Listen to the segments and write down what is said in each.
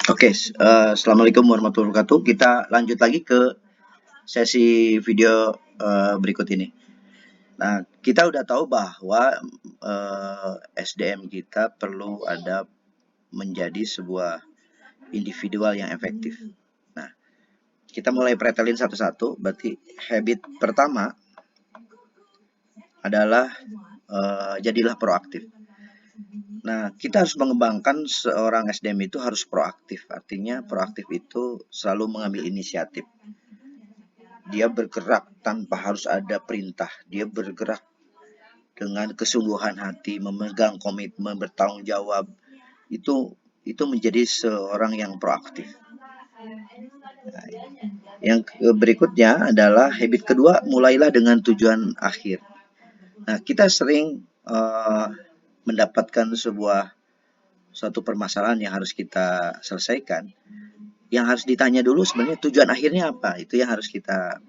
Oke, Assalamualaikum warahmatullahi wabarakatuh. Kita lanjut lagi ke sesi video berikut ini. Nah, kita udah tahu bahwa SDM kita perlu ada menjadi sebuah individual yang efektif. Nah, kita mulai pretelin satu-satu. Berarti habit pertama adalah jadilah proaktif. Nah, kita harus mengembangkan seorang SDM itu harus proaktif. Artinya proaktif itu selalu mengambil inisiatif. Dia bergerak tanpa harus ada perintah. Dia bergerak dengan kesungguhan hati, memegang komitmen, bertanggung jawab. Itu menjadi seorang yang proaktif. Nah, yang berikutnya adalah habit kedua, mulailah dengan tujuan akhir. Nah, kita sering mendapatkan suatu permasalahan yang harus kita selesaikan. Yang harus ditanya dulu sebenarnya tujuan akhirnya apa? Itu yang harus kita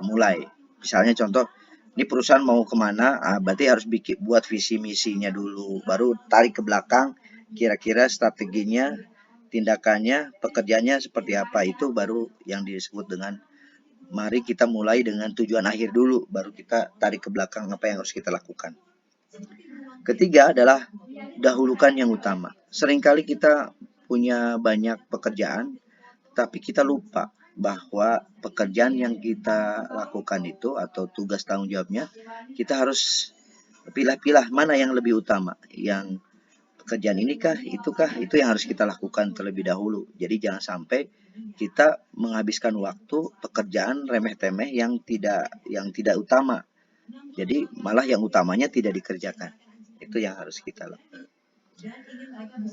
mulai. Misalnya contoh, ini perusahaan mau kemana? Berarti harus buat visi misinya dulu, baru tarik ke belakang. Kira-kira strateginya, tindakannya, pekerjaannya seperti apa? Itu baru yang disebut dengan mari kita mulai dengan tujuan akhir dulu, baru kita tarik ke belakang apa yang harus kita lakukan. Ketiga adalah dahulukan yang utama. Seringkali kita punya banyak pekerjaan, tapi kita lupa bahwa pekerjaan yang kita lakukan itu atau tugas tanggung jawabnya, kita harus pilah-pilah mana yang lebih utama. Yang pekerjaan inikah, itukah, itu yang harus kita lakukan terlebih dahulu. Jadi jangan sampai kita menghabiskan waktu pekerjaan remeh-temeh yang tidak utama. Jadi malah yang utamanya tidak dikerjakan. Itu yang harus kita lakukan.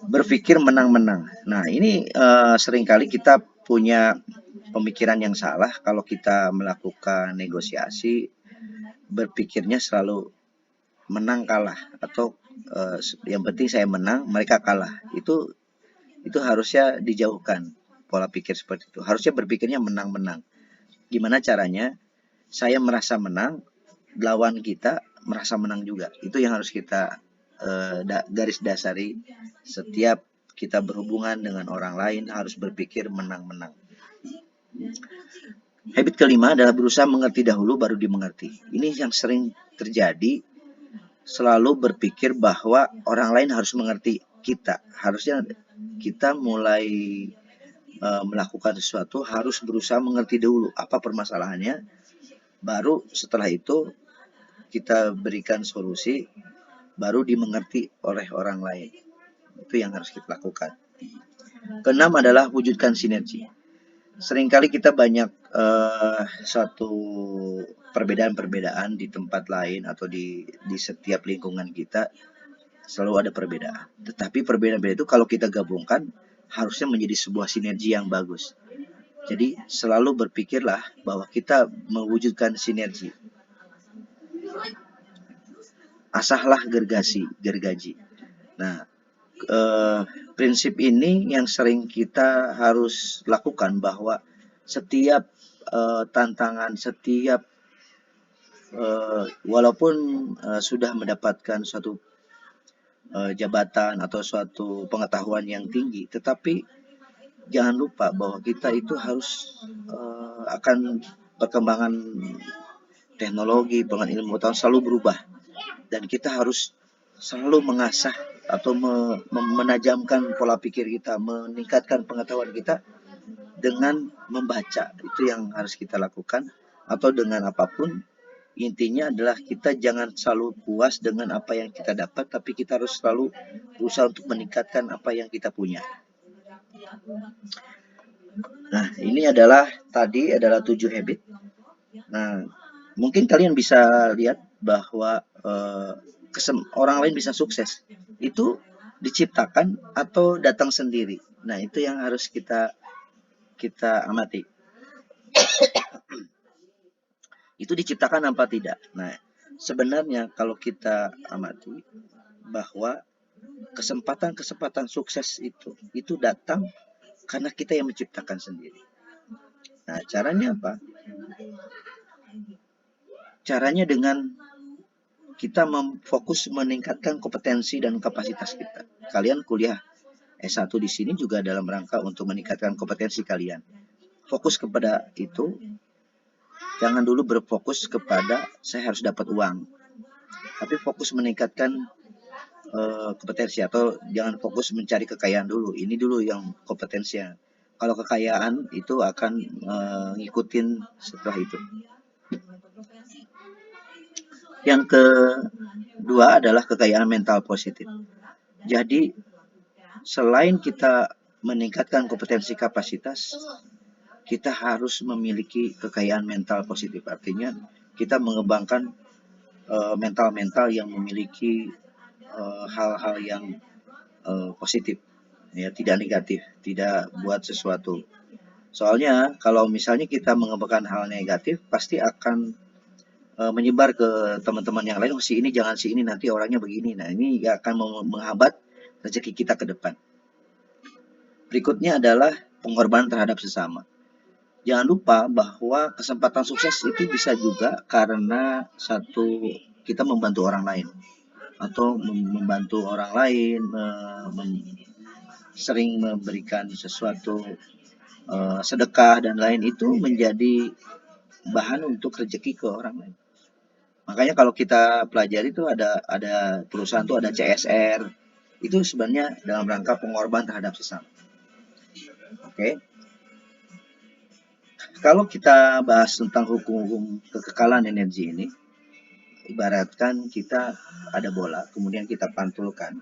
Berpikir menang-menang. Nah, ini seringkali kita punya pemikiran yang salah kalau kita melakukan negosiasi, berpikirnya selalu menang kalah atau yang penting saya menang, mereka kalah. Itu harusnya dijauhkan pola pikir seperti itu. Harusnya berpikirnya menang-menang. Gimana caranya? Saya merasa menang, lawan kita merasa menang juga. Itu yang harus kita garis dasari. Setiap kita berhubungan dengan orang lain harus berpikir menang-menang. Habit kelima adalah berusaha mengerti dahulu baru dimengerti. Ini yang sering terjadi, selalu berpikir bahwa orang lain harus mengerti kita. Harusnya kita mulai melakukan sesuatu harus berusaha mengerti dulu apa permasalahannya, baru setelah itu kita berikan solusi, baru dimengerti oleh orang lain. Itu yang harus kita lakukan. Keenam adalah wujudkan sinergi. Seringkali kita banyak suatu perbedaan-perbedaan di tempat lain atau di setiap lingkungan kita selalu ada perbedaan. Tetapi perbedaan-perbedaan itu kalau kita gabungkan harusnya menjadi sebuah sinergi yang bagus. Jadi selalu berpikirlah bahwa kita mewujudkan sinergi. Asahlah gergaji. Nah, prinsip ini yang sering kita harus lakukan bahwa setiap tantangan, setiap walaupun sudah mendapatkan suatu jabatan atau suatu pengetahuan yang tinggi, tetapi jangan lupa bahwa kita itu harus akan perkembangan teknologi, pengembangan ilmu pengetahuan selalu berubah, dan kita harus selalu mengasah atau menajamkan pola pikir kita, meningkatkan pengetahuan kita dengan membaca. Itu yang harus kita lakukan, atau dengan apapun. Intinya adalah kita jangan selalu puas dengan apa yang kita dapat, tapi kita harus selalu berusaha untuk meningkatkan apa yang kita punya. Nah, ini adalah 7 habit. Nah, mungkin kalian bisa lihat bahwa orang lain bisa sukses itu diciptakan atau datang sendiri. Nah, itu yang harus kita amati. Itu diciptakan apa tidak? Nah, sebenarnya kalau kita amati bahwa kesempatan sukses itu datang karena kita yang menciptakan sendiri. Nah, caranya apa? Caranya dengan kita fokus meningkatkan kompetensi dan kapasitas kita. Kalian kuliah S1 di sini juga dalam rangka untuk meningkatkan kompetensi kalian. Fokus kepada itu, jangan dulu berfokus kepada saya harus dapat uang, tapi fokus meningkatkan kompetensi, atau jangan fokus mencari kekayaan dulu. Ini dulu yang kompetensinya. Kalau kekayaan itu akan ngikutin setelah itu. Yang kedua adalah kekayaan mental positif. Jadi selain kita meningkatkan kompetensi kapasitas, kita harus memiliki kekayaan mental positif. Artinya kita mengembangkan mental-mental yang memiliki hal-hal yang positif, ya, tidak negatif, tidak buat sesuatu. Soalnya kalau misalnya kita mengembangkan hal negatif, pasti akan menyebar ke teman-teman yang lain. Oh, si ini jangan, si ini nanti orangnya begini. Nah, ini akan menghambat rezeki kita ke depan. Berikutnya adalah pengorbanan terhadap sesama. Jangan lupa bahwa kesempatan sukses itu bisa juga karena kita membantu orang lain, atau membantu orang lain, sering memberikan sesuatu sedekah dan lain, itu menjadi bahan untuk rezeki ke orang lain. Makanya kalau kita pelajari itu ada perusahaan tuh ada CSR, itu sebenarnya dalam rangka pengorbanan terhadap sesama. Oke. Kalau kita bahas tentang hukum kekekalan energi ini, ibaratkan kita ada bola, kemudian kita pantulkan,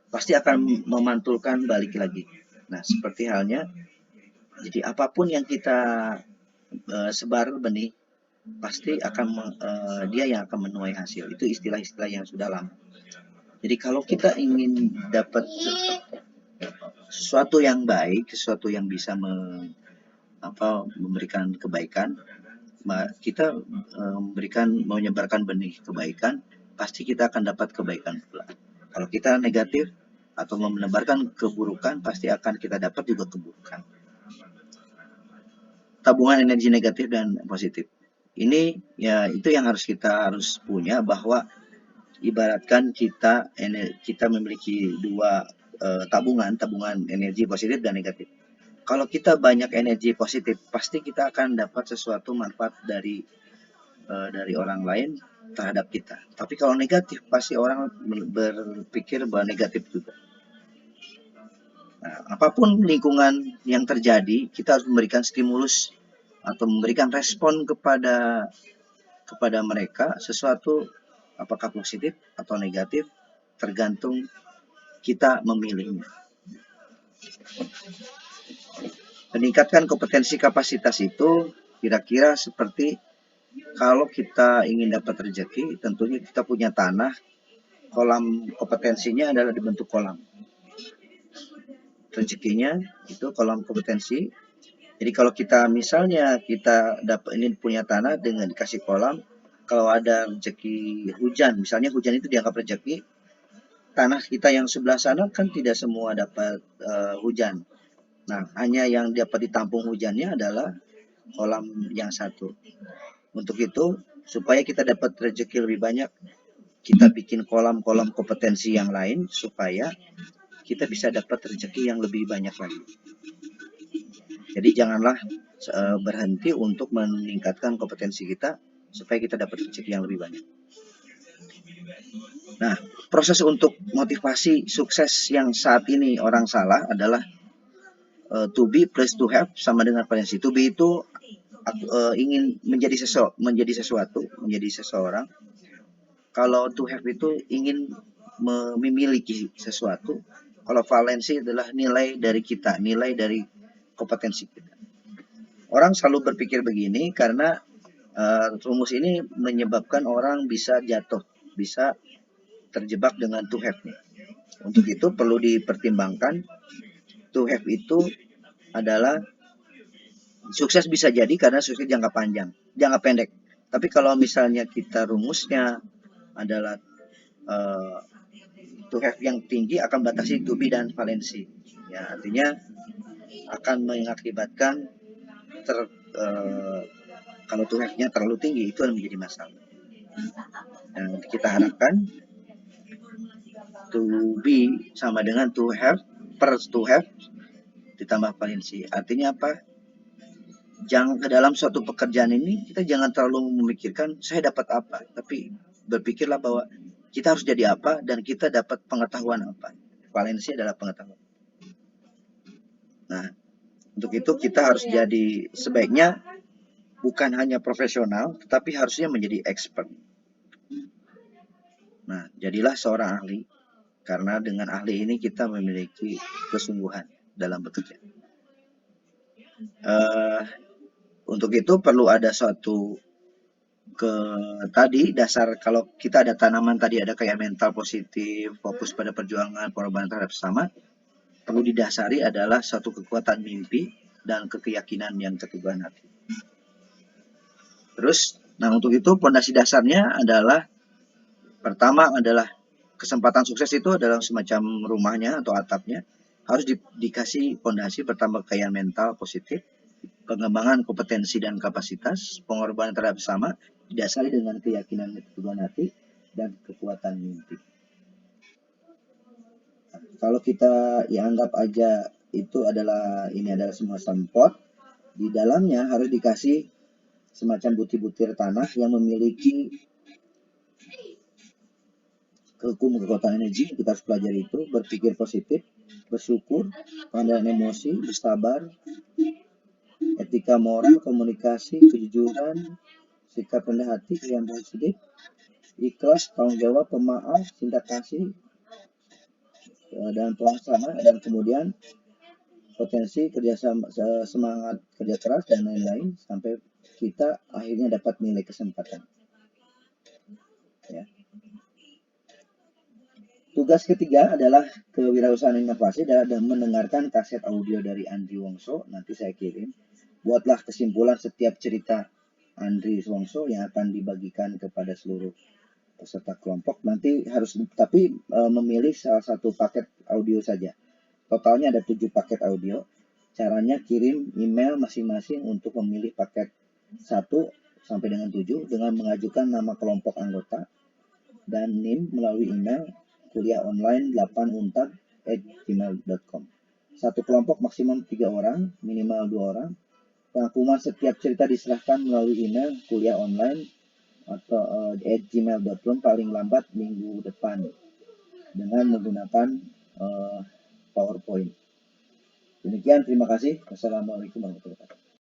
pasti akan memantulkan balik lagi. Nah, seperti halnya, jadi apapun yang kita sebar benih, pasti akan dia yang akan menuai hasil. Itu istilah-istilah yang sudah lama. Jadi kalau kita ingin dapat sesuatu yang baik, sesuatu yang bisa memberikan kebaikan, kita menyebarkan benih kebaikan, pasti kita akan dapat kebaikan pula. Kalau kita negatif atau menebarkan keburukan, pasti akan kita dapat juga keburukan. Tabungan energi negatif dan positif. Ini ya itu yang kita harus punya, bahwa ibaratkan kita memiliki dua tabungan energi positif dan negatif. Kalau kita banyak energi positif, pasti kita akan dapat sesuatu manfaat dari orang lain terhadap kita. Tapi kalau negatif, pasti orang berpikir bahwa negatif juga. Nah, apapun lingkungan yang terjadi, kita harus memberikan stimulus atau memberikan respon kepada mereka sesuatu, apakah positif atau negatif, tergantung kita memilihnya. Meningkatkan kompetensi kapasitas itu kira-kira seperti kalau kita ingin dapat rezeki, tentunya kita punya tanah, kolam kompetensinya adalah dibentuk kolam. Rezekinya itu kolam kompetensi. Jadi kalau kita misalnya kita ini punya tanah dengan dikasih kolam, kalau ada rezeki hujan, misalnya hujan itu dianggap rezeki, tanah kita yang sebelah sana kan tidak semua dapat hujan. Nah, hanya yang dapat ditampung hujannya adalah kolam yang satu. Untuk itu, supaya kita dapat rezeki lebih banyak, kita bikin kolam-kolam kompetensi yang lain supaya kita bisa dapat rezeki yang lebih banyak lagi. Jadi janganlah berhenti untuk meningkatkan kompetensi kita supaya kita dapat rezeki yang lebih banyak. Nah, proses untuk motivasi sukses yang saat ini orang salah adalah to be plus to have sama dengan potensi. To be itu ingin menjadi sesuatu, menjadi seseorang. Kalau to have itu ingin memiliki sesuatu. Kalau valensi adalah nilai dari kita, nilai dari kompetensi kita. Orang selalu berpikir begini karena rumus ini menyebabkan orang bisa jatuh, bisa terjebak dengan to have-nya. Untuk itu perlu dipertimbangkan, to have itu adalah sukses bisa jadi karena sukses jangka pendek. Tapi kalau misalnya kita rumusnya adalah to have yang tinggi akan batasi to be dan valensi. Ya, artinya akan mengakibatkan kalau to have-nya terlalu tinggi, itu akan menjadi masalah. Nah, kita harapkan to be sama dengan to have, per to have ditambah valensi. Artinya apa? Jangan ke dalam suatu pekerjaan ini kita jangan terlalu memikirkan saya dapat apa, tapi berpikirlah bahwa kita harus jadi apa dan kita dapat pengetahuan apa. Valensi adalah pengetahuan. Nah, untuk itu kita harus jadi sebaiknya bukan hanya profesional, tetapi harusnya menjadi expert. Nah, jadilah seorang ahli, karena dengan ahli ini kita memiliki kesungguhan dalam bekerja. Untuk itu perlu ada suatu tadi dasar, kalau kita ada tanaman tadi ada kayak mental positif, fokus pada perjuangan, pengorbanan terhadap sesama, perlu didasari adalah suatu kekuatan mimpi dan keyakinan yang keteguhan hati. Terus, nah untuk itu pondasi dasarnya adalah pertama adalah kesempatan sukses itu adalah semacam rumahnya atau atapnya harus dikasih pondasi pertama kekayaan mental positif, pengembangan kompetensi dan kapasitas, pengorbanan terhadap sesama didasari dengan keyakinan keteguhan hati dan kekuatan mimpi. Kalau kita anggap aja itu adalah ini adalah semua pot, di dalamnya harus dikasih semacam butir-butir tanah yang memiliki hukum kekuatan energi. Kita harus pelajari itu, berpikir positif, bersyukur, pengendalian emosi, bersabar, etika moral, komunikasi, kejujuran, sikap rendah hati, yang positif, ikhlas, tanggung jawab, pemaaf, cinta kasih, dan pelaksana, dan kemudian potensi kerjasama, semangat kerja keras, dan lain-lain sampai kita akhirnya dapat nilai kesempatan. Ya. Tugas ketiga adalah kewirausahaan inovasi dan mendengarkan kaset audio dari Andri Wongso. Nanti saya kirim. Buatlah kesimpulan setiap cerita Andri Wongso yang akan dibagikan kepada seluruh peserta kelompok. Nanti harus memilih salah satu paket audio saja. Totalnya ada 7 paket audio. Caranya kirim email masing-masing untuk memilih paket 1 sampai dengan 7 dengan mengajukan nama kelompok anggota dan NIM melalui email kuliahonline8untab@gmail.com. Satu kelompok maksimum 3 orang, minimal 2 orang. Rangkuman setiap cerita diserahkan melalui email kuliahonline atau @gmail.com paling lambat minggu depan dengan menggunakan PowerPoint. Demikian, terima kasih. Wassalamualaikum warahmatullahi wabarakatuh.